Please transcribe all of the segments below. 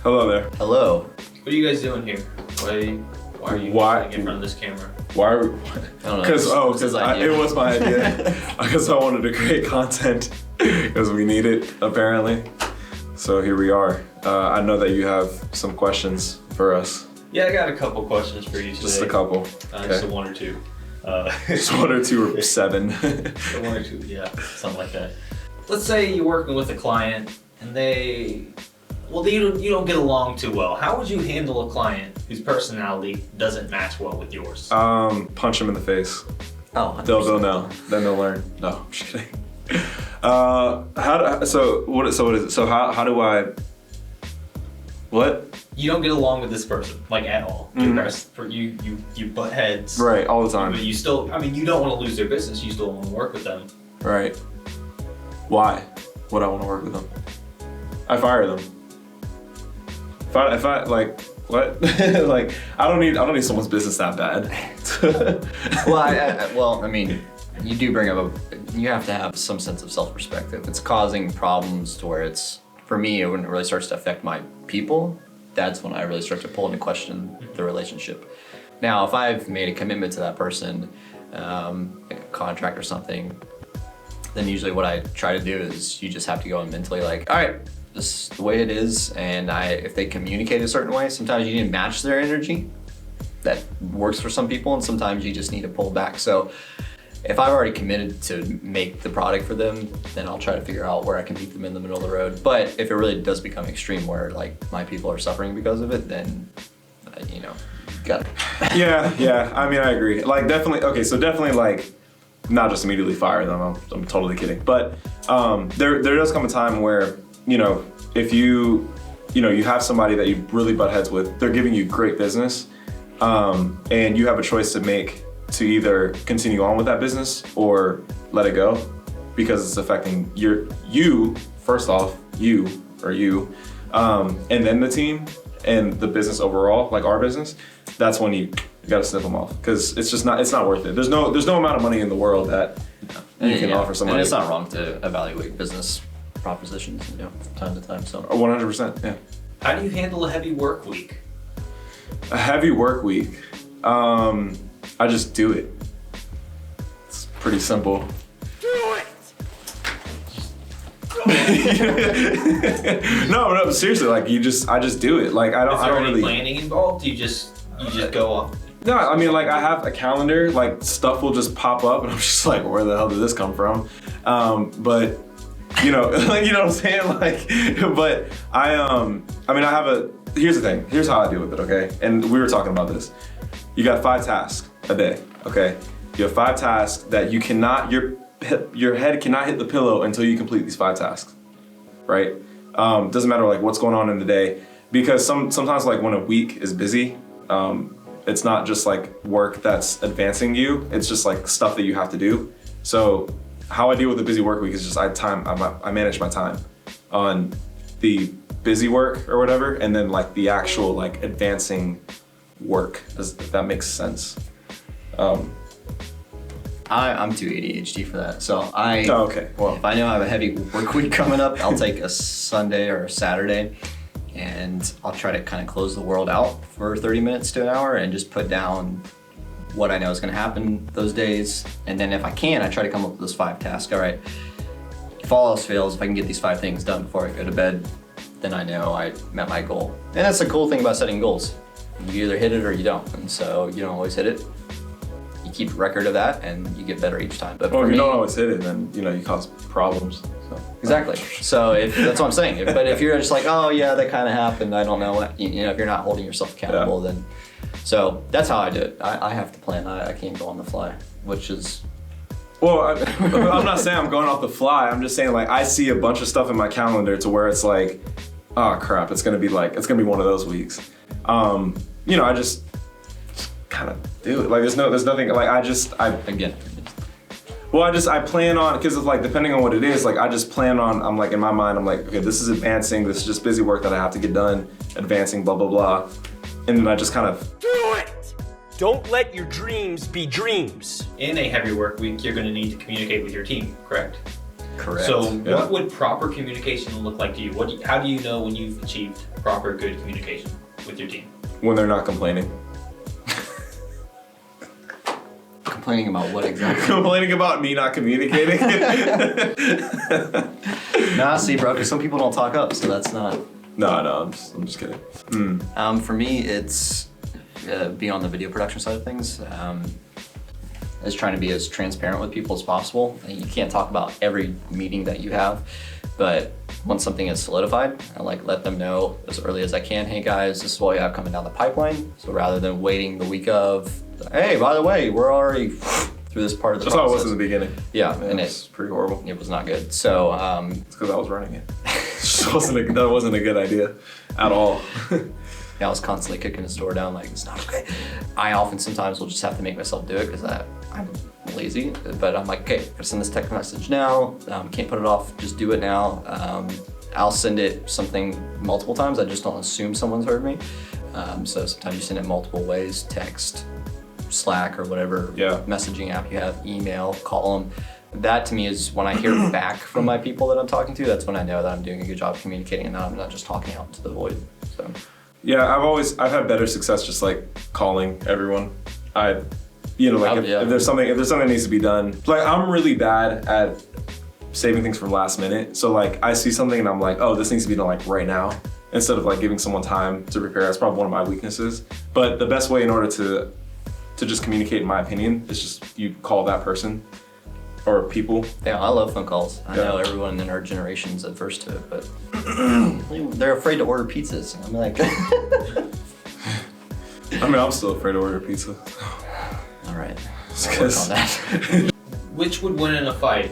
Hello there. Hello. What are you guys doing here? Why are you sitting in front of this camera? Why are we? I don't know. Because it was my idea. Because I wanted to create content because we need it apparently. So here we are. I know that you have some questions for us. Yeah, I got a couple questions for you today. Just a couple. Just a one or two. Just one or two or seven. One or two, yeah, something like that. Let's say you're working with a client and you don't get along too well. How would you handle a client whose personality doesn't match well with yours? Punch them in the face. Oh, They'll know. Then they'll learn. No, I'm just kidding. What? You don't get along with this person, like at all. You butt heads. Right, all the time. But you still, you don't want to lose their business. You still want to work with them. Right. Why would I want to work with them? I fire them. If I like what? Like I don't need someone's business that bad. You do bring up you have to have some sense of self-respect. If it's causing problems to where it's, for me, when it really starts to affect my people, that's when I really start to pull into question the relationship. Now, if I've made a commitment to that person, like a contract or something, then usually what I try to do is you just have to go in mentally like, all right, this is the way it is, and if they communicate a certain way, sometimes you need to match their energy. That works for some people, and sometimes you just need to pull back. So if I've already committed to make the product for them, then I'll try to figure out where I can meet them in the middle of the road. But if it really does become extreme where like my people are suffering because of it, then got it. Yeah. I agree. Like definitely like not just immediately fire them. I'm totally kidding. But there does come a time where if you have somebody that you really butt heads with, they're giving you great business, and you have a choice to make to either continue on with that business or let it go because it's affecting you first off, and then the team and the business overall, like our business. That's when you gotta snip them off because it's not worth it. There's no amount of money in the world that you can offer somebody. And it's not wrong to evaluate business propositions, from time to time. So 100%, yeah. How do you handle a heavy work week? A heavy work week. I just do it. It's pretty simple. Do it! No, seriously, like I just do it. Like I don't really planning involved. You just go off. No, like I have a calendar, like stuff will just pop up and I'm just like, where the hell did this come from? But you know what I'm saying? Like, but here's the thing, here's how I deal with it, okay? And we were talking about this. You got 5 tasks a day, okay? You have 5 tasks that you cannot, your head cannot hit the pillow until you complete these 5 tasks, right? Doesn't matter like what's going on in the day, because sometimes like when a week is busy, it's not just like work that's advancing you, it's just like stuff that you have to do. So how I deal with a busy work week is just I manage my time on the busy work or whatever, and then like the actual like advancing work, if that makes sense. I'm too ADHD for that. So okay. Well, if I know I have a heavy work week coming up, I'll take a Sunday or a Saturday and I'll try to kind of close the world out for 30 minutes to an hour and just put down what I know is going to happen those days. And then if I can, I try to come up with those 5 tasks. All right, if all else fails, if I can get these 5 things done before I go to bed, then I know I met my goal. And that's the cool thing about setting goals. You either hit it or you don't. And so you don't always hit it. You keep a record of that and you get better each time. But if you don't always hit it, then you cause problems. So. Exactly. So that's what I'm saying. But if you're just like, oh yeah, that kind of happened, I don't know what, if you're not holding yourself accountable, then. So that's how I do it. I have to plan. I can't go on the fly, which is. Well, I'm not saying I'm going off the fly. I'm just saying like I see a bunch of stuff in my calendar to where it's like, oh crap, it's gonna be one of those weeks. I just kind of do it. Like there's nothing like I plan on, because it's like depending on what it is, like I just plan on, I'm like in my mind, I'm like, okay, this is advancing, this is just busy work that I have to get done, advancing, blah, blah, blah. And then I just kind of do it! Don't let your dreams be dreams. In a heavy work week, you're going to need to communicate with your team, correct? Correct. So Yeah. what would proper communication look like to you? How do you know when you've achieved proper good communication with your team? When they're not complaining. Complaining about what exactly? Complaining about me not communicating. Nah, see, bro, because some people don't talk up, so that's not. No, I'm just kidding. For me, it's being on the video production side of things. Is trying to be as transparent with people as possible. And you can't talk about every meeting that you have, but once something is solidified, I let them know as early as I can. Hey guys, this is what we have coming down the pipeline. So rather than waiting the week of, hey, by the way, we're already through this part of the That's process. how it was in the beginning. Yeah, and it's pretty horrible. it was not good. So It's because I was running it. That wasn't a good idea at all. I was constantly kicking his door down like, it's not okay. I often sometimes will just have to make myself do it because I'm lazy, but I'm like, okay, I send this text message now, can't put it off, just do it now. I'll send it something multiple times, I just don't assume someone's heard me. So sometimes you send it multiple ways, text, Slack, or whatever messaging app you have, email, call them. That to me is when I hear back from my people that I'm talking to, that's when I know that I'm doing a good job communicating and that I'm not just talking out to the void. So. Yeah, I've had better success just like calling everyone. If there's something that needs to be done. Like I'm really bad at saving things for last minute. So like I see something and I'm like, oh, this needs to be done like right now, instead of like giving someone time to prepare. That's probably one of my weaknesses. But the best way in order to just communicate, in my opinion, is just you call that person or people. Yeah, I love phone calls. I know everyone in our generation's adverse to it, but they're afraid to order pizzas. I'm like, I mean, I'm still afraid to order pizza. all right, It's I'll work on that. Which would win in a fight,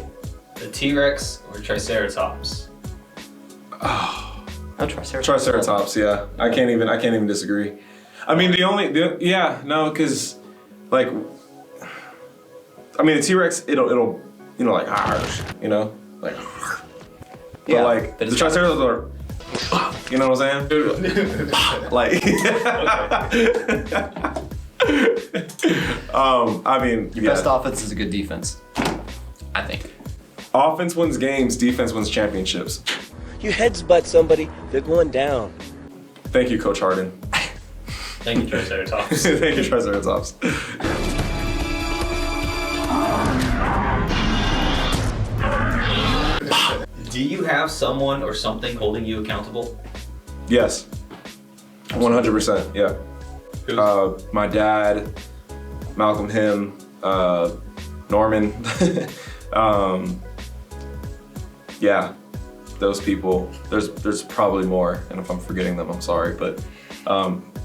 the T-Rex or Triceratops? Oh, Triceratops. Triceratops, yeah. I can't even disagree. I mean, because like, I mean, the T-Rex, it'll like, like, Yeah, but like but the Triceratops are, you know what I'm saying? Like, I mean, Your best offense is a good defense, I think. Offense wins games, defense wins championships. You heads-butt somebody, they're going down. Thank you, Coach Harden. Thank you, Triceratops. Thank you, Triceratops. Do you have someone or something holding you accountable? Yes, 100%. Yeah. My dad, Malcolm, him, Norman. Yeah, those people. There's probably more, and if I'm forgetting them, I'm sorry, but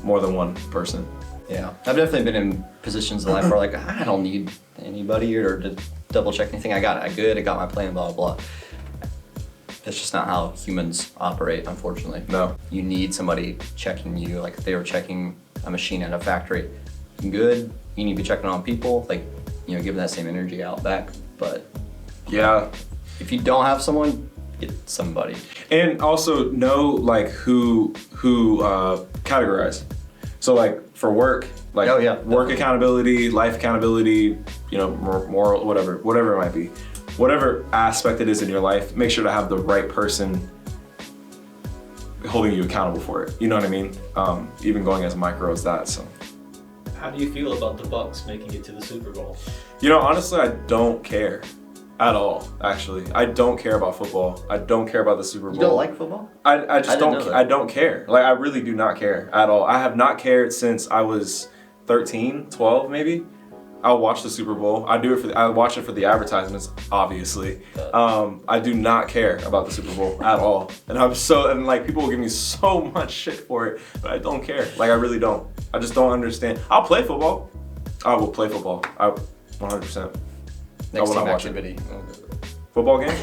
more than one person. Yeah, I've definitely been in positions in life where like I don't need anybody or to double check anything. I got my plan, blah blah blah. That's just not how humans operate, unfortunately. No. You need somebody checking you, like if they were checking a machine at a factory. Good, you need to be checking on people, like, giving that same energy out back. But Yeah. if you don't have someone, get somebody. And also know like who categorize. So like for work, like Oh, yeah, work definitely. accountability, life accountability, moral, whatever it might be. Whatever aspect it is in your life, make sure to have the right person holding you accountable for it. You know what I mean? Even going as micro as that, so. How do you feel about the Bucks making it to the Super Bowl? Honestly, I don't care at all, actually. I don't care about football. I don't care about the Super Bowl. You don't like football? I just didn't know don't. that. I don't care. Like I really do not care at all. I have not cared since I was 13, 12 maybe. I'll watch the Super Bowl. I watch it for the advertisements, obviously. I do not care about the Super Bowl at all. And like people will give me so much shit for it, but I don't care. Like I really don't. I just don't understand. I'll play football. I will play football. 100%. Next will team not watch it. activity. Football game?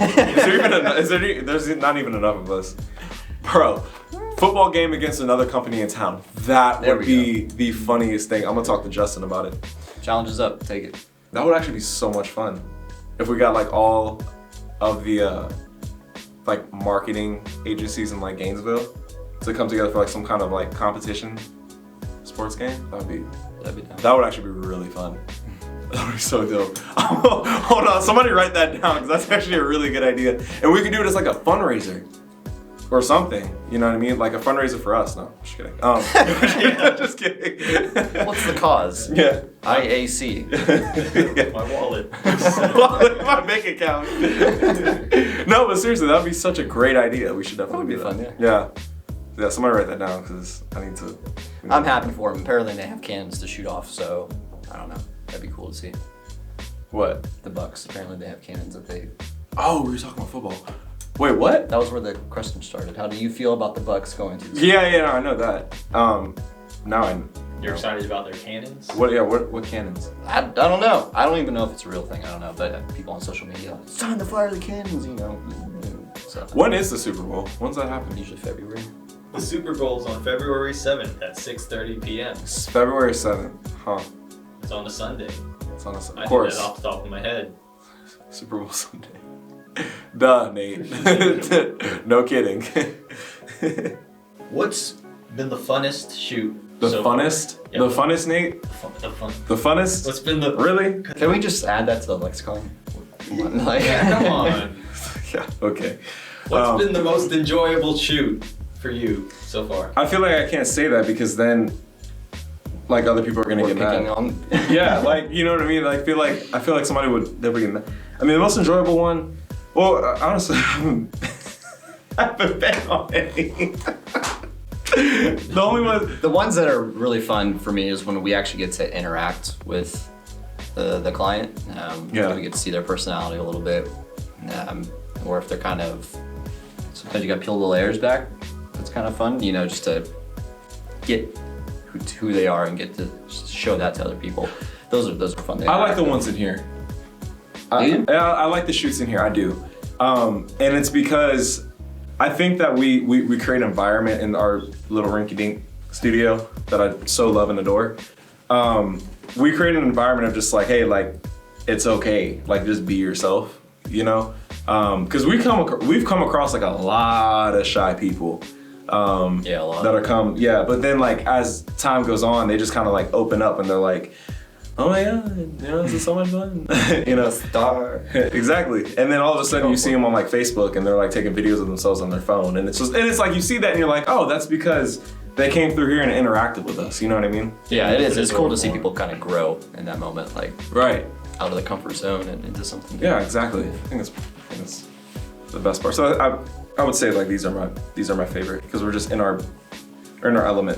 There's not even enough of us. Bro, football game against another company in town. That There would we be the funniest thing. I'm gonna talk to Justin about it. Challenge is up, take it. That would actually be so much fun. If we got like all of the like marketing agencies in like Gainesville to come together for like some kind of like competition sports game, That'd be down. that would actually be really fun. That would be so dope. Hold on, somebody write that down because that's actually a really good idea. And we could do it as like a fundraiser or something. You know what I mean? Like a fundraiser for us. No, just kidding. Just kidding. What's the cause? Yeah. IAC. Yeah. My wallet. My bank account. No, but seriously, that would be such a great idea. We should definitely do That would that. be fun, Yeah, somebody write that down because I need to. I'm happy for them. Apparently they have cannons to shoot off, so I don't know. That'd be cool to see. What? The Bucks, apparently they have cannons that they... Oh, we were talking about football. Wait, what? That was where the question started. How do you feel about the Bucks going to the Yeah, no, I know that. Now I. You're excited about their cannons? What? Yeah, what cannons? I don't know. I don't even know if it's a real thing. I don't know. But people on social media, it's time to fire the cannons, you know. So, When is the Super Bowl? When's that happen? usually February. The Super Bowl's on February 7th at 6:30 p.m. It's February 7th. Huh. It's on a Sunday. It's on a Sunday. I Of knew course. that off the top of my head. Super Bowl Sunday. Duh, Nate. No kidding. What's been the funnest shoot? The so far? funnest? Yeah. The funnest, Nate? The fun. The funnest? What's been the? Really? Can we just add that to the lexicon? Like, Yeah, come on. Yeah, okay. What's been the most enjoyable shoot for you so far? I feel like I can't say that because then, like, other people are gonna we're get mad. picking on. Yeah, like, you know what I mean? Like, I feel like somebody would never get mad. I mean, the most enjoyable one, well, honestly, I haven't been on any. The only one. The ones that are really fun for me is when we actually get to interact with the client. Yeah. We get to see their personality a little bit. Or if they're kind of, sometimes you gotta peel the layers back. It's kind of fun, you know, just to get who they are and get to show that to other people. Those are fun. I like the ones in here. Do you? I like the shoots in here, I do. And it's because I think that we create an environment in our little rinky-dink studio that I so love and adore. We create an environment of just like, hey, like, it's okay, like, just be yourself, you know? Because we've come across like a lot of shy people. Yeah, a lot. That are but then like as time goes on, they just kind of like open up and they're like, oh my god, you know, this is so much fun. You know, Star. exactly. And then all of a sudden you see them on like Facebook and they're like taking videos of themselves on their phone, and it's like you see that and you're like, oh, that's because they came through here and interacted with us. You know what I mean? Yeah, it is. It's cool to see people kind of grow in that moment, like Right. out of the comfort zone and into something. Yeah, exactly. I think it's the best part. So I would say like these are my favorite because we're just in our element.